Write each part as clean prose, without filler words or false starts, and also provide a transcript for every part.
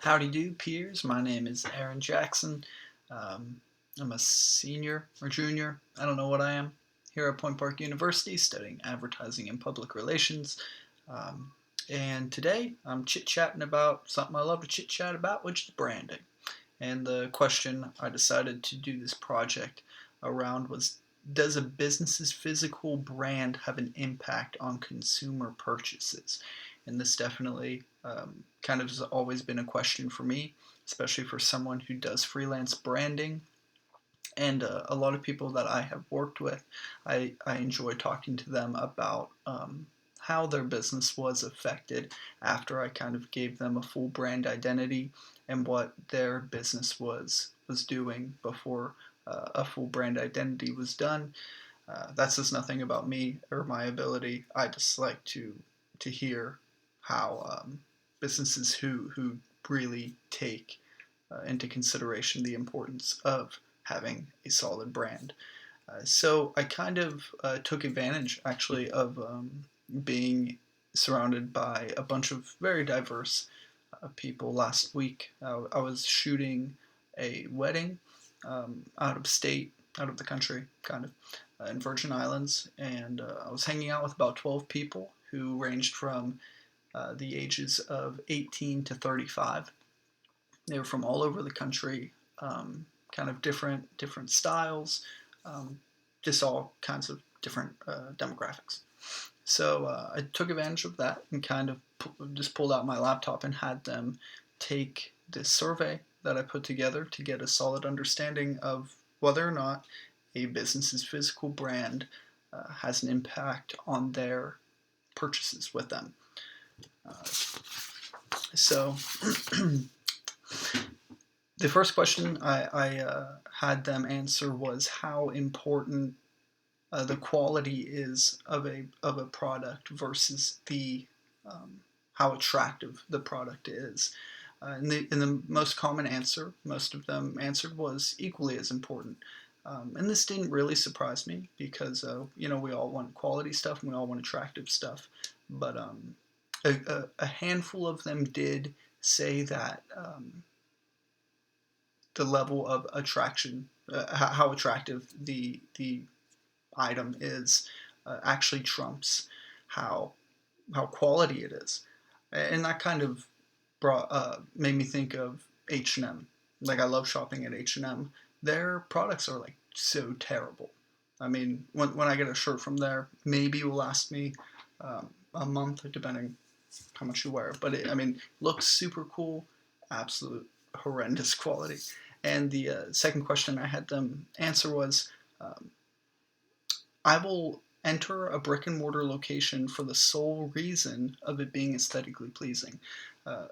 Howdy do, peers. My name is Aaron Jackson. Um, I'm a senior or junior, I don't know what I am, here at Point Park University studying advertising and public relations. Um, and today I'm chit-chatting about something I love to chit-chat about, which is branding. And the question I decided to do this project around was, does a business's physical brand have an impact on consumer purchases? And this definitely kind of has always been a question for me, especially for someone who does freelance branding. And a lot of people that I have worked with, I enjoy talking to them about how their business was affected after I kind of gave them a full brand identity and what their business was doing before a full brand identity was done. That says nothing about me or my ability. I just like to hear how businesses who really take into consideration the importance of having a solid brand. So I kind of took advantage actually of being surrounded by a bunch of very diverse people last week. I was shooting a wedding out of state, out of the country, kind of, in Virgin Islands, and I was hanging out with about 12 people who ranged from the ages of 18 to 35. They were from all over the country, kind of different styles, um, just all kinds of different demographics. So I took advantage of that and kind of just pulled out my laptop and had them take this survey that I put together to get a solid understanding of whether or not a business's physical brand has an impact on their purchases with them. Uh, so the first question I had them answer was how important the quality is of a product versus the how attractive the product is. And the most common answer most of them answered was equally as important. And this didn't really surprise me because we all want quality stuff and we all want attractive stuff, but a handful of them did say that the level of attraction, how attractive the item is, actually trumps how quality it is, and that kind of brought made me think of H&M. Like I love shopping at H&M. Their products are like so terrible. I mean, when I get a shirt from there, maybe it will last me a month, depending how much you wear. But I mean, looks super cool, absolute horrendous quality. And the second question I had them answer was, um, I will enter a brick and mortar location for the sole reason of it being aesthetically pleasing.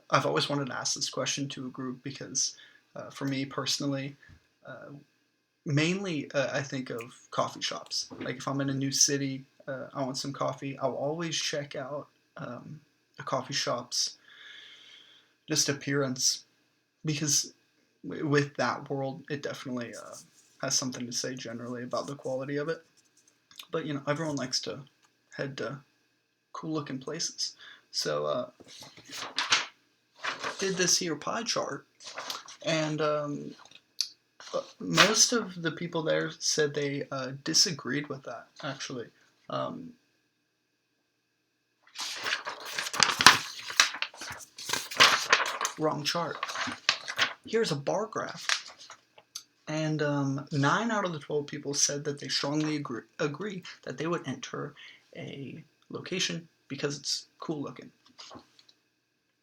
I've always wanted to ask this question to a group because, for me personally, uh, mainly I think of coffee shops. Like if I'm in a new city, I want some coffee. I'll always check out a coffee shop's just appearance because with that world, it definitely has something to say generally about the quality of it. But everyone likes to head to cool looking places. So did this here pie chart, and most of the people there said they disagreed with that. Actually, um, wrong chart. Here's a bar graph, and 9 out of the 12 people said that they strongly agree that they would enter a location because it's cool looking.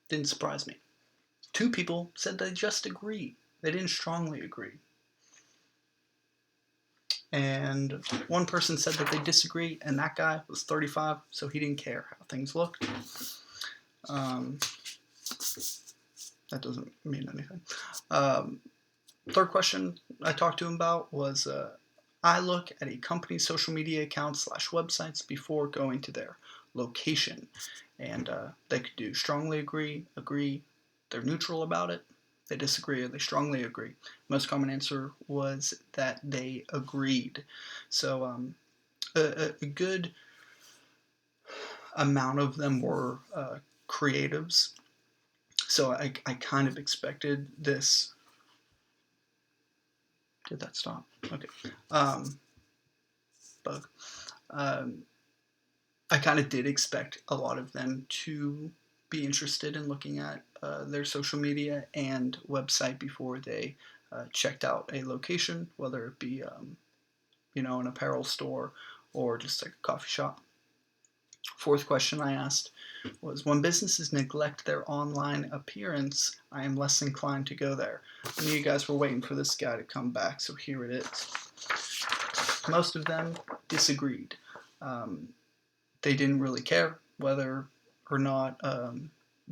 Didn't surprise me. 2 people said they just agree. They didn't strongly agree. And 1 person said that they disagree, and that guy was 35, so he didn't care how things looked. Um, that doesn't mean anything. Third question I talked to him about was, I look at a company's social media accounts / websites before going to their location. And they could do strongly agree, they're neutral about it, they disagree, or they strongly agree. Most common answer was that they agreed. So a good amount of them were creatives So I kind of expected this. Did that stop? Okay. Bug. Um, I kind of did expect a lot of them to be interested in looking at their social media and website before they checked out a location, whether it be an apparel store or just like a coffee shop. Fourth question I asked was, when businesses neglect their online appearance, I am less inclined to go there. I knew you guys were waiting for this guy to come back, so here it is. Most of them disagreed. They didn't really care whether or not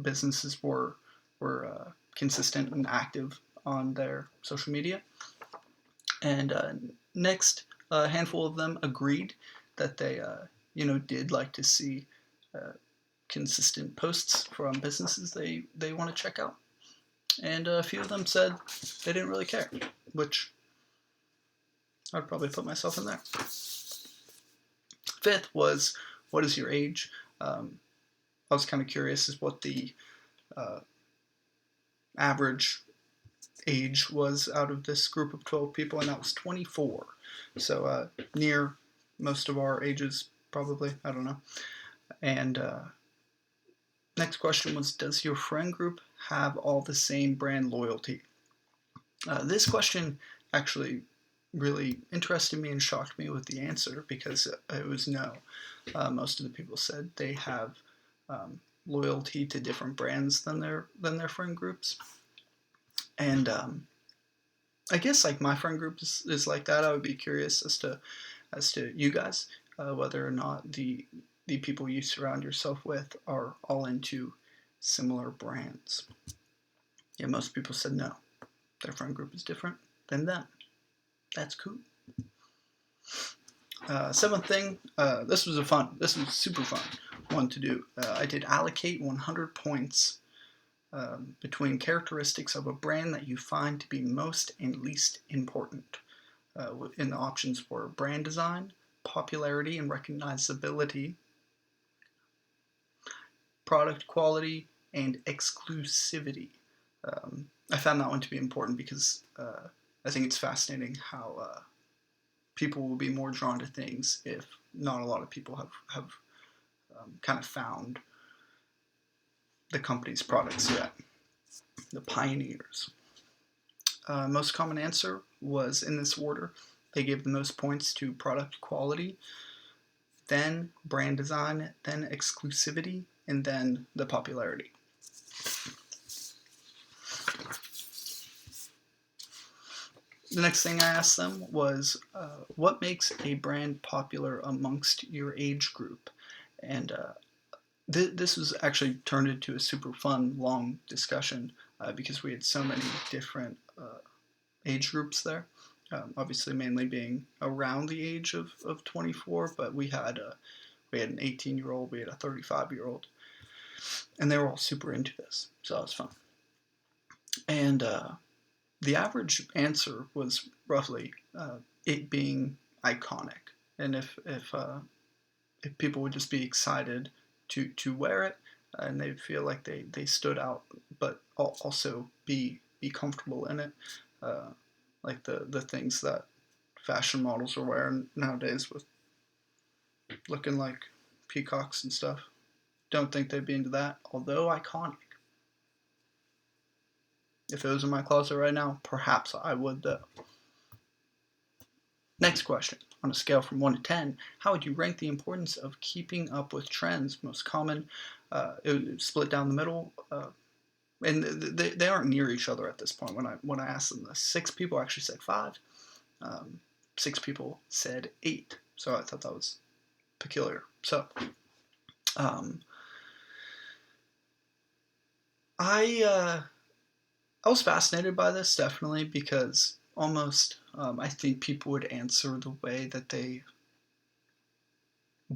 businesses were consistent and active on their social media. And next, a handful of them agreed that they did like to see consistent posts from businesses they want to check out. And a few of them said they didn't really care, which I'd probably put myself in there. Fifth was, what is your age? I was kind of curious as what the average age was out of this group of 12 people, and that was 24. So near most of our ages, probably. I don't know. And next question was, does your friend group have all the same brand loyalty? This question actually really interested me and shocked me with the answer, because it was no. Most of the people said they have loyalty to different brands than their friend groups. And I guess like my friend group is like that. I would be curious as to you guys, whether or not the people you surround yourself with are all into similar brands. Yeah, most people said no. Their friend group is different than them. That's cool. Seventh thing, this was super fun one to do. I did allocate 100 points between characteristics of a brand that you find to be most and least important. And the options were brand design, popularity and recognizability, product quality, and exclusivity. I found that one to be important because I think it's fascinating how people will be more drawn to things if not a lot of people have kind of found the company's products yet. The pioneers. Most common answer was in this order. They gave the most points to product quality, then brand design, then exclusivity, and then the popularity. The next thing I asked them was, what makes a brand popular amongst your age group? And this was actually turned into a super fun, long discussion because we had so many different age groups there. Obviously, mainly being around the age of 24, but we had an 18-year-old, we had a 35-year-old, and they were all super into this, so that was fun. And the average answer was roughly it being iconic, and if people would just be excited to wear it, and they feel like they stood out, but also be comfortable in it, like the things that fashion models are wearing nowadays with looking like peacocks and stuff. Don't think they'd be into that, although iconic. If it was in my closet right now, perhaps I would though. Next question. On a scale from 1 to 10, how would you rank the importance of keeping up with trends? Most common, it was split down the middle, and they aren't near each other at this point. When I asked them this, 6 people actually said 5, 6 people said 8. So I thought that was peculiar. So I was fascinated by this, definitely, because almost I think people would answer the way that they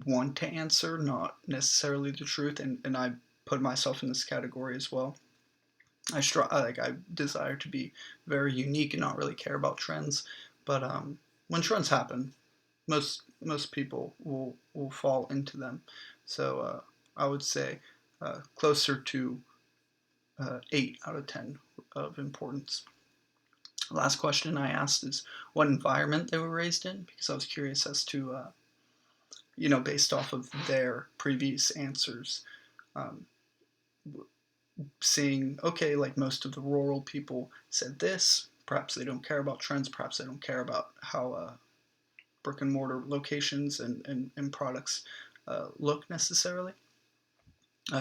want to answer, not necessarily the truth, and I put myself in this category as well. I desire to be very unique and not really care about trends, but when trends happen, most people will fall into them. So I would say closer to 8 out of 10 of importance. The last question I asked is what environment they were raised in, because I was curious as to, based off of their previous answers, seeing, okay, like most of the rural people said this, perhaps they don't care about trends, perhaps they don't care about how brick and mortar locations and products look necessarily,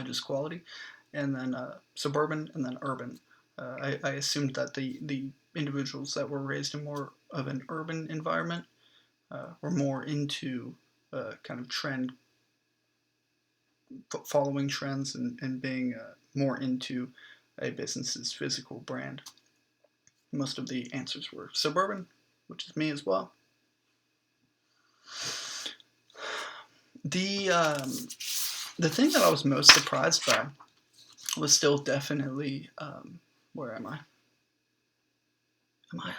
just quality, and then suburban and then urban. I assumed that the individuals that were raised in more of an urban environment were more into kind of following trends and being more into a business's physical brand. Most of the answers were suburban, which is me as well. The thing that I was most surprised by was still definitely where am I? Am I